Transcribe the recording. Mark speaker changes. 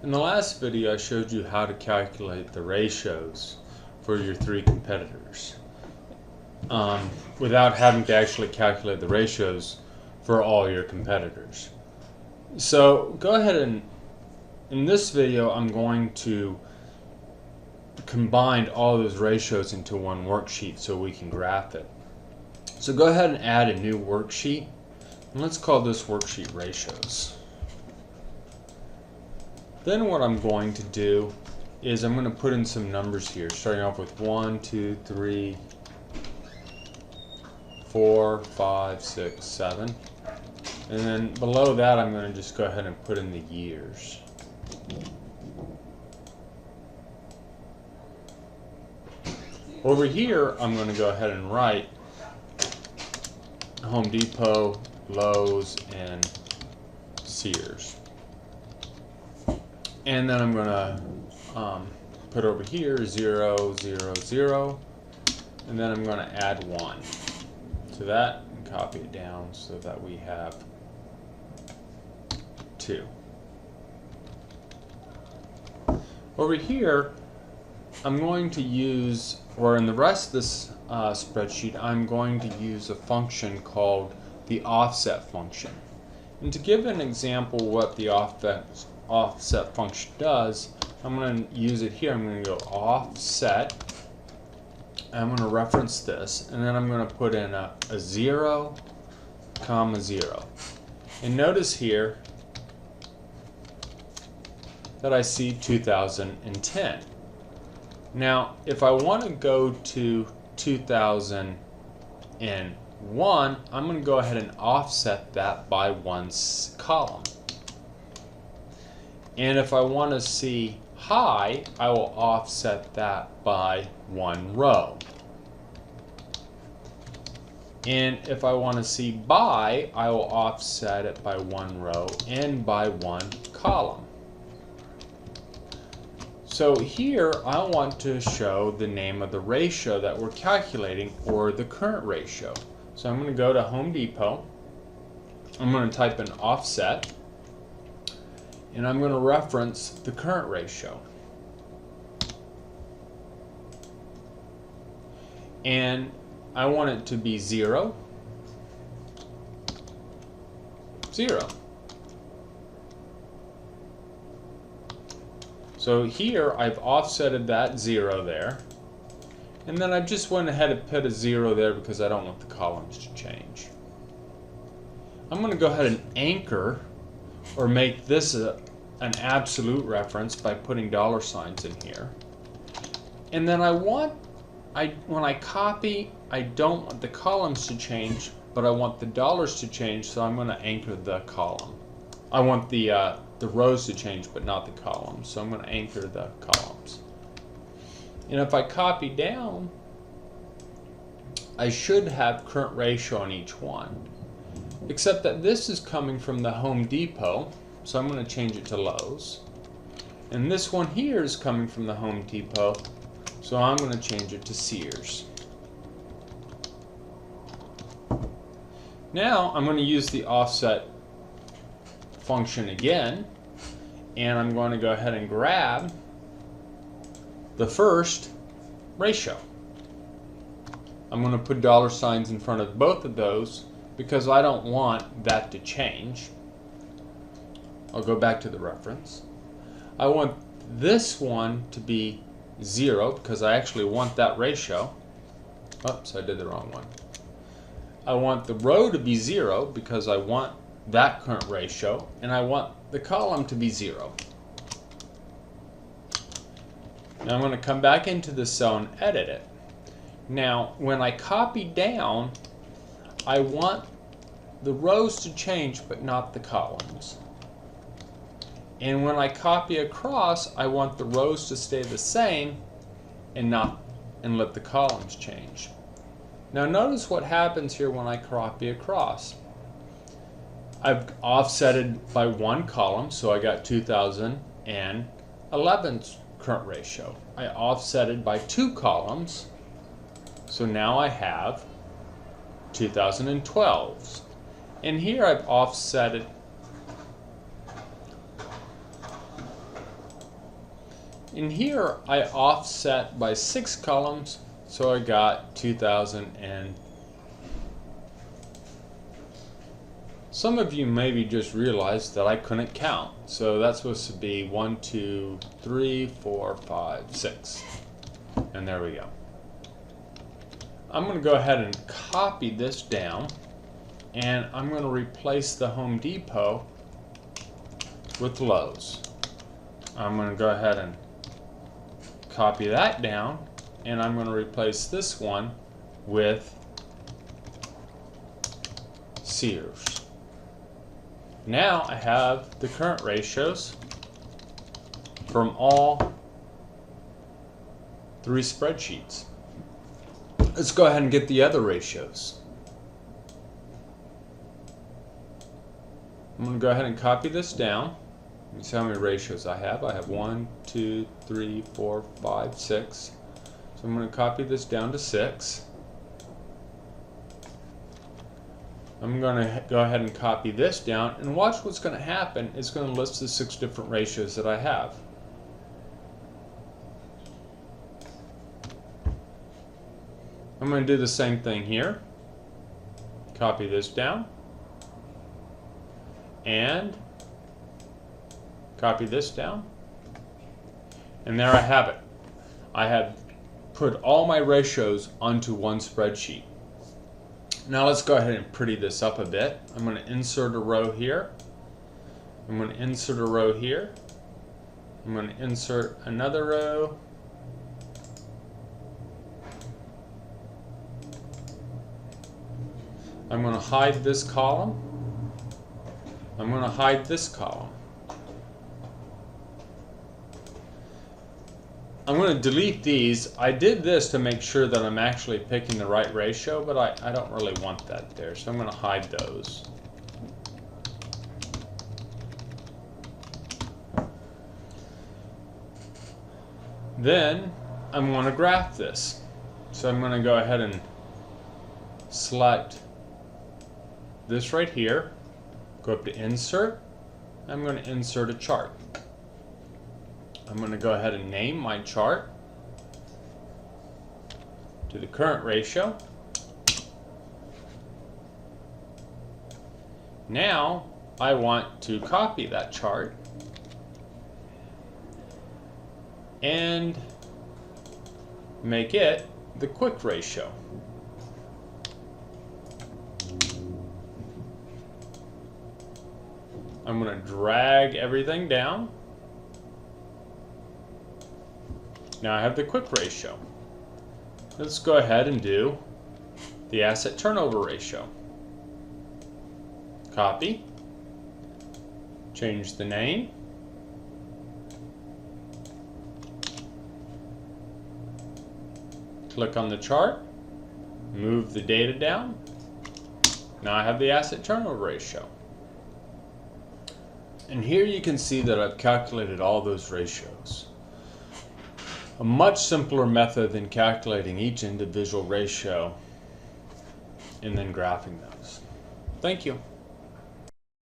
Speaker 1: In the last video I showed you how to calculate the ratios for your three competitors without having to actually calculate the ratios for all your competitors. So go ahead and in this video I'm going to combine all those ratios into one worksheet so we can graph it. So go ahead and add a new worksheet, and let's call this worksheet ratios. Then what I'm going to do is I'm going to put in some numbers here, starting off with 1, 2, 3, 4, 5, 6, 7. And then below that I'm going to just go ahead and put in the years. Over here I'm going to go ahead and write Home Depot, Lowe's, and Sears. And then I'm going to put over here 0, 0, 0, and then I'm going to add 1 to that and copy it down so that we have 2. Over here I'm going to use, or in the rest of this spreadsheet, I'm going to use a function called the offset function. And to give an example what the offset function does, I'm going to use it here. I'm going to go offset. I'm going to reference this, and then I'm going to put in a 0, comma 0. And notice here that I see 2010. Now, if I want to go to 2001, I'm going to go ahead and offset that by one column. And if I want to see high, I will offset that by one row. And if I want to see by, I will offset it by one row and by one column. So here I want to show the name of the ratio that we're calculating, or the current ratio. So I'm going to go to Home Depot. I'm going to type in offset, and I'm going to reference the current ratio. And I want it to be 0, 0. So here I've offsetted that 0 there, and then I just went ahead and put a 0 there because I don't want the columns to change. I'm going to go ahead and anchor, or make this an absolute reference by putting dollar signs in here. And then when I copy, I don't want the columns to change, but I want the dollars to change, so I'm going to anchor the column. I want the rows to change, but not the columns, so I'm going to anchor the columns. And if I copy down, I should have current ratio on each one, except that this is coming from the Home Depot, so I'm going to change it to Lowe's. And this one here is coming from the Home Depot, so I'm going to change it to Sears. Now I'm going to use the offset function again, and I'm going to go ahead and grab the first ratio. I'm going to put dollar signs in front of both of those because I don't want that to change. I'll go back to the reference. I want this one to be 0 because I actually want that ratio. Oops, I did the wrong one. I want the row to be 0 because I want that current ratio, and I want the column to be 0. Now I'm going to come back into the cell and edit it. Now when I copy down, I want the rows to change but not the columns. And when I copy across, I want the rows to stay the same and let the columns change. Now notice what happens here when I copy across. I've offsetted by one column, so I got 2011's current ratio. I offsetted by 2 columns, so now I have 2012's. And here I've offset it In here, I offset by 6 columns, so I got 2000 and some of you maybe just realized that I couldn't count. So that's supposed to be 1, 2, 3, 4, 5, 6. And there we go. I'm going to go ahead and copy this down, and I'm going to replace the Home Depot with Lowe's. I'm going to go ahead and copy that down, and I'm going to replace this one with Sears. Now I have the current ratios from all 3 spreadsheets. Let's go ahead and get the other ratios. I'm going to go ahead and copy this down. Let me see how many ratios I have. I have 1, 2, 3, 4, 5, 6. So I'm going to copy this down to 6. I'm going to go ahead and copy this down, and watch what's going to happen. It's going to list the 6 different ratios that I have. I'm going to do the same thing here. Copy this down, and copy this down, and there I have it. I have put all my ratios onto one spreadsheet. Now let's go ahead and pretty this up a bit. I'm going to insert a row here. I'm going to insert a row here. I'm going to insert another row. I'm going to hide this column. I'm going to hide this column. I'm going to delete these. I did this to make sure that I'm actually picking the right ratio, but I don't really want that there, so I'm going to hide those. Then I'm going to graph this. So I'm going to go ahead and select this right here, go up to Insert. I'm going to insert a chart. I'm going to go ahead and name my chart to the current ratio. Now I want to copy that chart and make it the quick ratio. I'm going to drag everything down. Now I have the quick ratio. Let's go ahead and do the asset turnover ratio. Copy. Change the name. Click on the chart. Move the data down. Now I have the asset turnover ratio. And here you can see that I've calculated all those ratios. A much simpler method than calculating each individual ratio and then graphing those. Thank you.